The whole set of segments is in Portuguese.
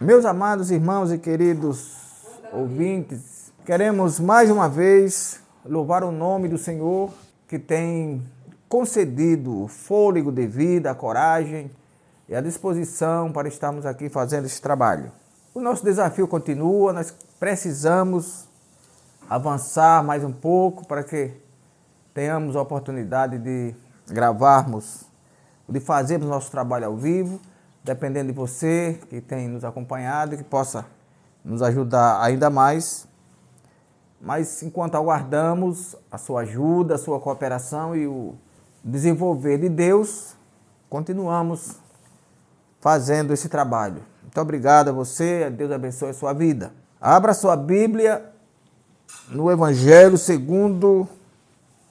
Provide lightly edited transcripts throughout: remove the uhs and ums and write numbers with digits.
Meus amados irmãos e queridos ouvintes, queremos mais uma vez louvar o nome do Senhor que tem concedido o fôlego de vida, a coragem e a disposição para estarmos aqui fazendo esse trabalho. O nosso desafio continua, nós precisamos avançar mais um pouco para que tenhamos a oportunidade de gravarmos, de fazermos nosso trabalho ao vivo, dependendo de você que tem nos acompanhado e que possa nos ajudar ainda mais. Mas enquanto aguardamos a sua ajuda, a sua cooperação e o desenvolver de Deus, continuamos fazendo esse trabalho. Muito obrigado a você, Deus abençoe a sua vida. Abra sua Bíblia no Evangelho segundo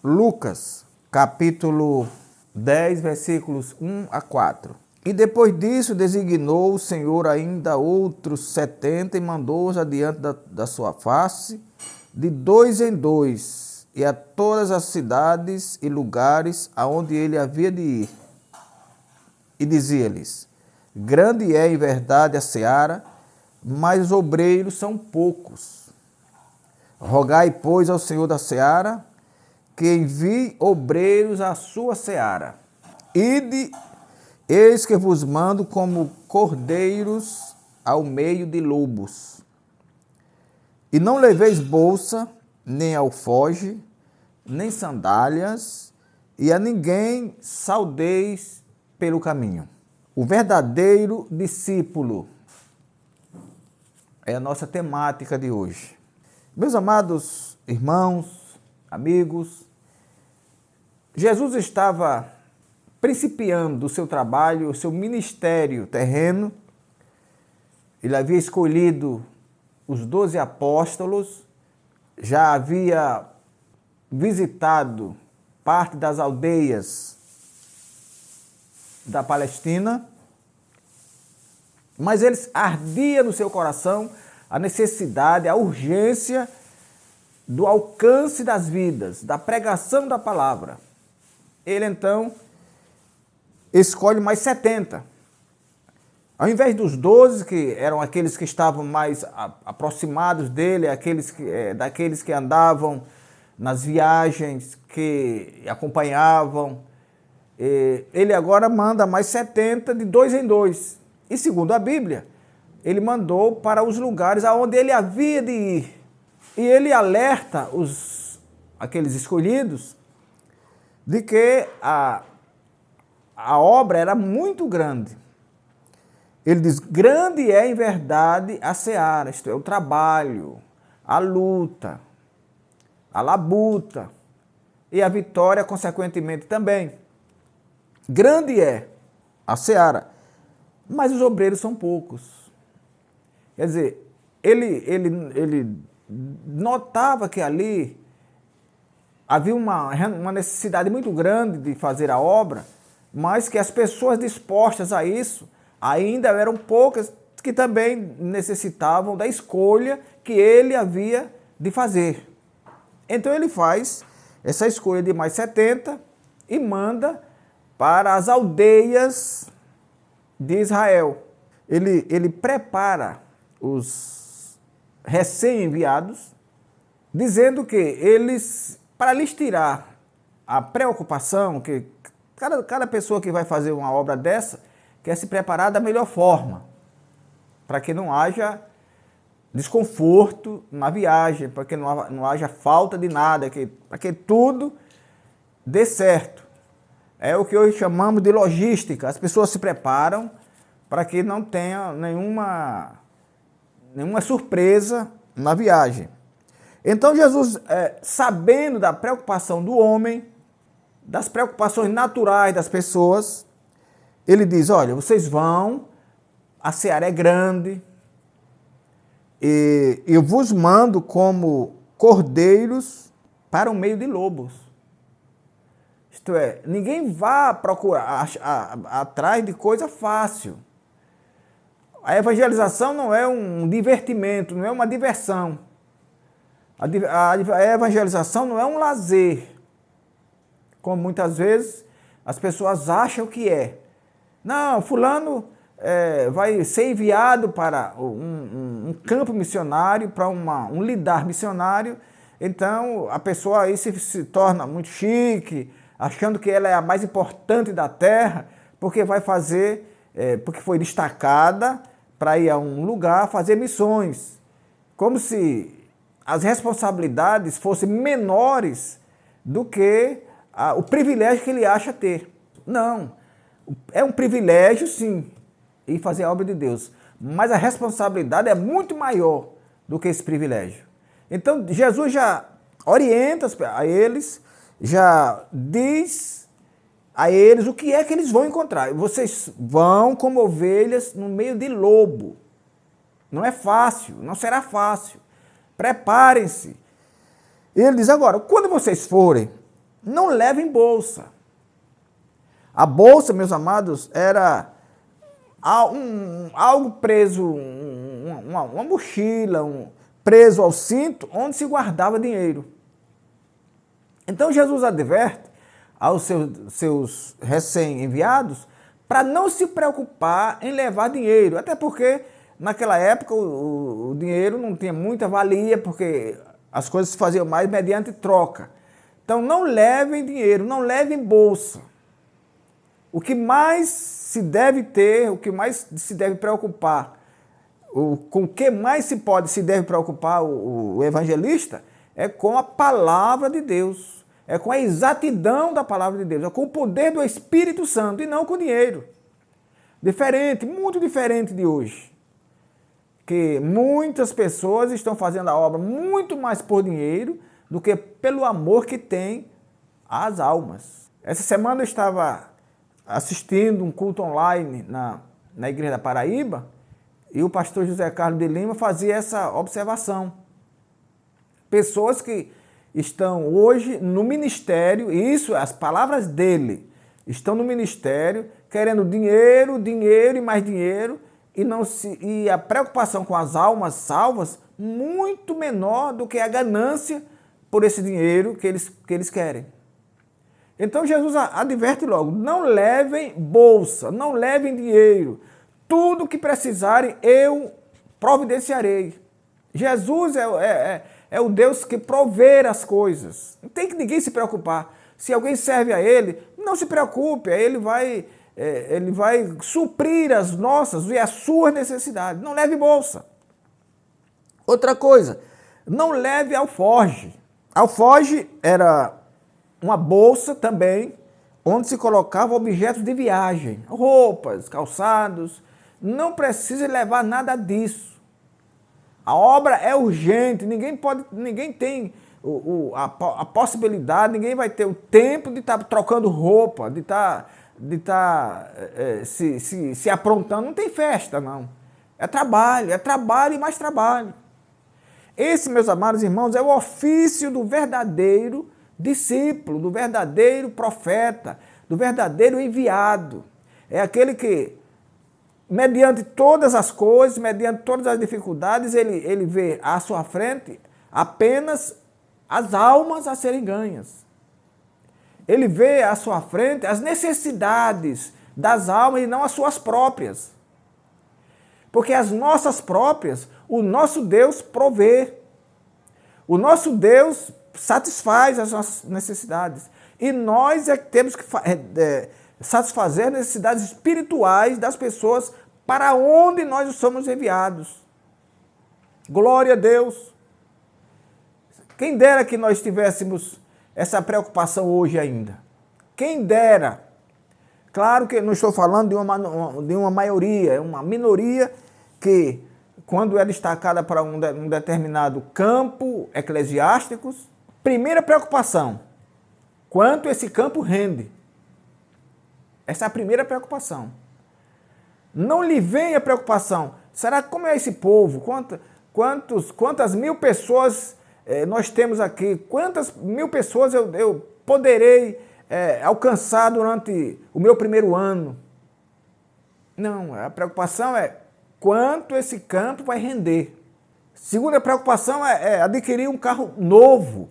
Lucas, capítulo 10, versículos 1 a 4. E depois disso designou o Senhor ainda outros 70 e mandou-os adiante da sua face, de dois em dois, e a todas as cidades e lugares aonde ele havia de ir. E dizia-lhes: grande é em verdade a seara, mas os obreiros são poucos. Rogai, pois, ao Senhor da seara, que envie obreiros à sua seara. Ide, eis que vos mando como cordeiros ao meio de lobos. E não leveis bolsa, nem alforje, nem sandálias, e a ninguém saudeis pelo caminho. O verdadeiro discípulo é a nossa temática de hoje. Meus amados irmãos, amigos, Jesus estava principiando o seu trabalho, o seu ministério terreno. Ele havia escolhido os 12 apóstolos, já havia visitado parte das aldeias da Palestina, mas ele ardia no seu coração a necessidade, a urgência do alcance das vidas, da pregação da palavra. Ele então escolhe mais 70. Ao invés dos 12, que eram aqueles que estavam mais aproximados dele, daqueles que andavam nas viagens, que acompanhavam, ele agora manda mais 70 de dois em dois. E segundo a Bíblia, ele mandou para os lugares aonde ele havia de ir. E ele alerta aqueles escolhidos de que a obra era muito grande. Ele diz: grande é em verdade a seara, isto é, o trabalho, a luta, a labuta e a vitória, consequentemente, também. Grande é a seara, mas os obreiros são poucos. Quer dizer, ele notava que ali havia uma necessidade muito grande de fazer a obra, mas que as pessoas dispostas a isso ainda eram poucas, que também necessitavam da escolha que ele havia de fazer. Então ele faz essa escolha de mais 70 e manda para as aldeias de Israel. Ele prepara os recém-enviados, dizendo que eles, para lhes tirar a preocupação, que cada pessoa que vai fazer uma obra dessa quer se preparar da melhor forma, para que não haja desconforto na viagem, para que não haja falta de nada, para que tudo dê certo. É o que hoje chamamos de logística. As pessoas se preparam para que não tenha nenhuma surpresa na viagem. Então Jesus, sabendo da preocupação do homem, das preocupações naturais das pessoas, ele diz: olha, vocês vão, a seara é grande, e eu vos mando como cordeiros para o meio de lobos. Isto é, ninguém vá procurar atrás de coisa fácil. A evangelização não é um divertimento, não é uma diversão. A evangelização não é um lazer, como muitas vezes as pessoas acham que é. Não, fulano vai ser enviado para um campo missionário, para um lidar missionário. Então a pessoa aí se torna muito chique, achando que ela é a mais importante da terra, porque vai fazer, porque foi destacada para ir a um lugar fazer missões, como se as responsabilidades fossem menores do que o privilégio que ele acha ter. Não, é um privilégio sim, ir fazer a obra de Deus, mas a responsabilidade é muito maior do que esse privilégio. Então Jesus já orienta a eles, já diz a eles o que é que eles vão encontrar. Vocês vão como ovelhas no meio de lobo. Não é fácil, não será fácil. Preparem-se. E ele diz agora, quando vocês forem, não levem bolsa. A bolsa, meus amados, era algo preso, uma mochila, preso ao cinto, onde se guardava dinheiro. Então Jesus adverte aos seus recém-enviados para não se preocupar em levar dinheiro, até porque naquela época o dinheiro não tinha muita valia, porque as coisas se faziam mais mediante troca. Então não levem dinheiro, não levem bolsa. O que mais se deve ter, o que mais se deve preocupar, com o que mais se deve preocupar o evangelista é com a palavra de Deus, é com a exatidão da palavra de Deus, é com o poder do Espírito Santo e não com o dinheiro. Diferente, muito diferente de hoje, que muitas pessoas estão fazendo a obra muito mais por dinheiro do que pelo amor que tem às almas. Essa semana eu estava assistindo um culto online na Igreja da Paraíba e o pastor José Carlos de Lima fazia essa observação. Pessoas que estão hoje no ministério, e isso, as palavras dele, estão no ministério querendo dinheiro, dinheiro e mais dinheiro, e a preocupação com as almas salvas muito menor do que a ganância por esse dinheiro que eles querem. Então Jesus adverte logo, não levem bolsa, não levem dinheiro, tudo o que precisarem eu providenciarei. Jesus é o Deus que provê as coisas, não tem que ninguém se preocupar. Se alguém serve a Ele, não se preocupe, Ele vai suprir as nossas e as suas necessidades. Não leve bolsa. Outra coisa, não leve alforge. Alforge era uma bolsa também, onde se colocava objetos de viagem, roupas, calçados. Não precisa levar nada disso. A obra é urgente, ninguém tem a possibilidade, ninguém vai ter o tempo de estar trocando roupa, de estar se aprontando. Não tem festa, não. É trabalho e mais trabalho. Esse, meus amados irmãos, é o ofício do verdadeiro discípulo, do verdadeiro profeta, do verdadeiro enviado. É aquele que, mediante todas as coisas, mediante todas as dificuldades, ele vê à sua frente apenas as almas a serem ganhas. Ele vê à sua frente as necessidades das almas e não as suas próprias. Porque as nossas próprias, o nosso Deus provê. O nosso Deus satisfaz as nossas necessidades. E nós é que temos que satisfazer as necessidades espirituais das pessoas para onde nós somos enviados. Glória a Deus. Quem dera que nós tivéssemos essa preocupação hoje ainda. Quem dera. Claro que não estou falando de uma maioria, é uma minoria que, quando é destacada para um determinado campo eclesiástico, primeira preocupação, quanto esse campo rende. Essa é a primeira preocupação. Não lhe vem a preocupação, será como é esse povo? Quantas mil pessoas nós temos aqui? Quantas mil pessoas eu poderei alcançar durante o meu primeiro ano? Não, a preocupação é quanto esse campo vai render. Segunda preocupação é adquirir um carro novo.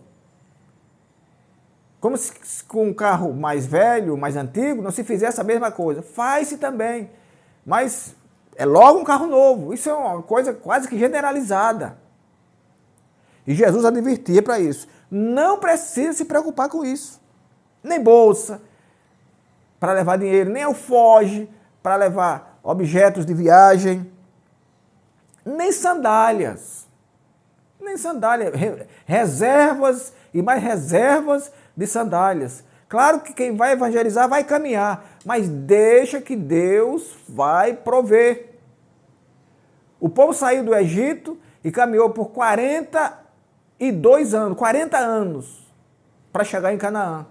Como se com um carro mais velho, mais antigo, não se fizesse a mesma coisa. Faz-se também. mas é logo um carro novo. Isso é uma coisa quase que generalizada. E Jesus advertia para isso. Não precisa se preocupar com isso. Nem bolsa para levar dinheiro, nem alforje para levar objetos de viagem, nem sandálias. Nem sandálias. Reservas e mais reservas de sandálias. Claro que quem vai evangelizar vai caminhar, mas deixa que Deus vai prover. O povo saiu do Egito e caminhou por 42 anos, 40 anos, para chegar em Canaã.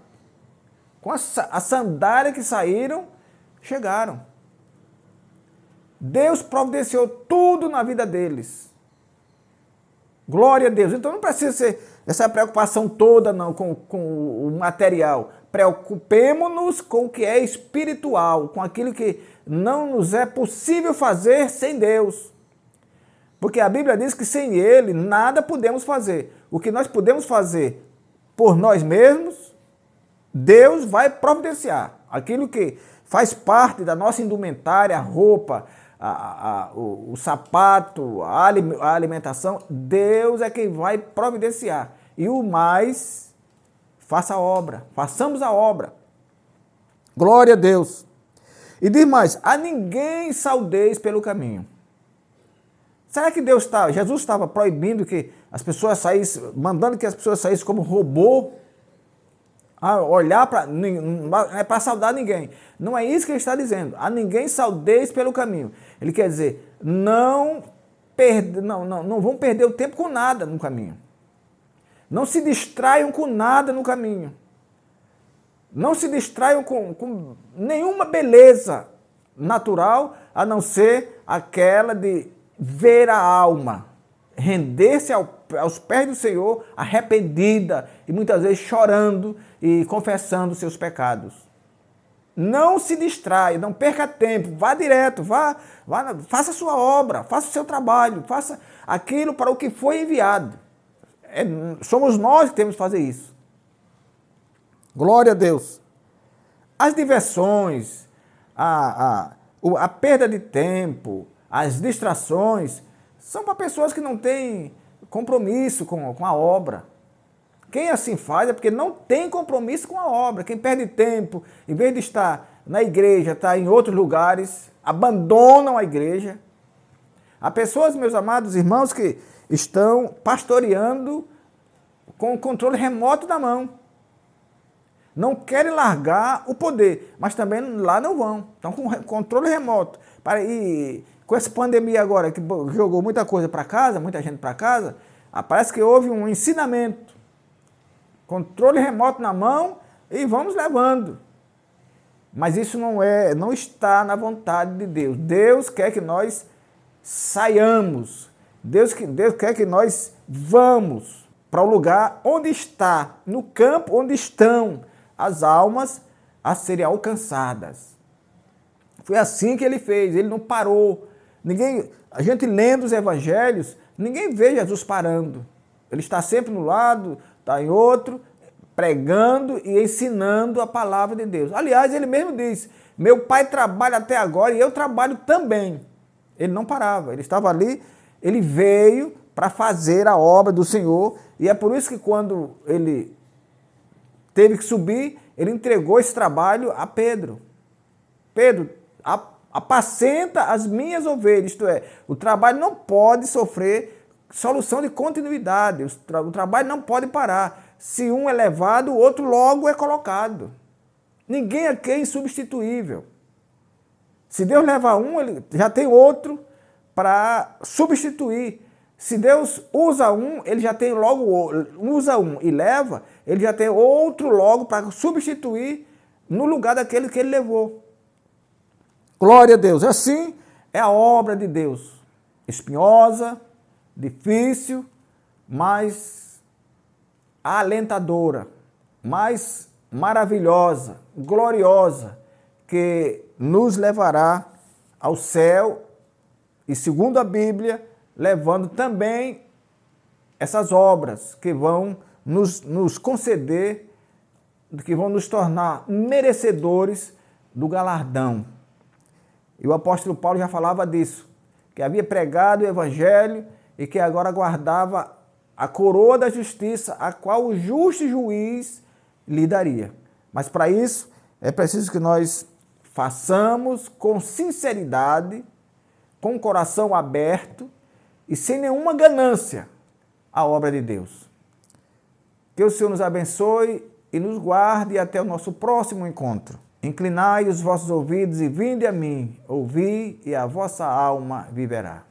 Com a sandália que saíram, chegaram. Deus providenciou tudo na vida deles. Glória a Deus. Então não precisa ser essa preocupação toda não com o material. Preocupemo-nos com o que é espiritual, com aquilo que não nos é possível fazer sem Deus. Porque a Bíblia diz que sem Ele nada podemos fazer. O que nós podemos fazer por nós mesmos, Deus vai providenciar. Aquilo que faz parte da nossa indumentária, a roupa, o sapato, a alimentação, Deus é quem vai providenciar. E o mais, faça a obra, façamos a obra. Glória a Deus. E diz mais, a ninguém saudeis pelo caminho. Será que Jesus estava proibindo que as pessoas saíssem, mandando que as pessoas saíssem como robô? Olhar para, não é para saudar ninguém. Não é isso que ele está dizendo. A ninguém saudeis pelo caminho. Ele quer dizer, não vão perder o tempo com nada no caminho. Não se distraiam com nada no caminho. Não se distraiam com nenhuma beleza natural, a não ser aquela de ver a alma, render-se aos pés do Senhor, arrependida e muitas vezes chorando e confessando seus pecados. Não se distraia, não perca tempo, vá direto, faça a sua obra, faça o seu trabalho, faça aquilo para o que foi enviado. Somos nós que temos que fazer isso. Glória a Deus. As diversões, a perda de tempo, as distrações, são para pessoas que não têm compromisso com a obra. Quem assim faz é porque não tem compromisso com a obra. Quem perde tempo, em vez de estar na igreja, está em outros lugares, abandonam a igreja. Há pessoas, meus amados irmãos, que estão pastoreando com o controle remoto da mão. Não querem largar o poder, mas também lá não vão. Estão com controle remoto. E com essa pandemia agora, que jogou muita coisa para casa, muita gente para casa, parece que houve um ensinamento. Controle remoto na mão e vamos levando. Mas isso não está na vontade de Deus. Deus quer que nós saiamos. Deus quer que nós vamos para o lugar onde está, no campo onde estão as almas a serem alcançadas. Foi assim que ele fez, ele não parou. A gente lendo os evangelhos, ninguém vê Jesus parando. Ele está sempre no lado, está em outro, pregando e ensinando a palavra de Deus. Aliás, ele mesmo diz, meu pai trabalha até agora e eu trabalho também. Ele não parava, ele estava ali, ele veio para fazer a obra do Senhor, e é por isso que quando ele teve que subir, ele entregou esse trabalho a Pedro. Pedro, apacenta as minhas ovelhas, isto é, o trabalho não pode sofrer solução de continuidade, o trabalho não pode parar. Se um é levado, o outro logo é colocado. Ninguém aqui é insubstituível. Se Deus levar um, ele já tem outro para substituir. Se Deus usa um, ele já tem logo, usa um e leva, ele já tem outro logo para substituir no lugar daquele que ele levou. Glória a Deus. Assim é a obra de Deus. Espinhosa, difícil, mas alentadora, mais maravilhosa, gloriosa, que nos levará ao céu e, segundo a Bíblia, levando também essas obras que vão nos conceder, que vão nos tornar merecedores do galardão. E o apóstolo Paulo já falava disso, que havia pregado o evangelho e que agora aguardava a coroa da justiça, a qual o justo juiz lhe daria. Mas para isso é preciso que nós façamos com sinceridade, com o coração aberto e sem nenhuma ganância a obra de Deus. Que o Senhor nos abençoe e nos guarde até o nosso próximo encontro. Inclinai os vossos ouvidos e vinde a mim, ouvi e a vossa alma viverá.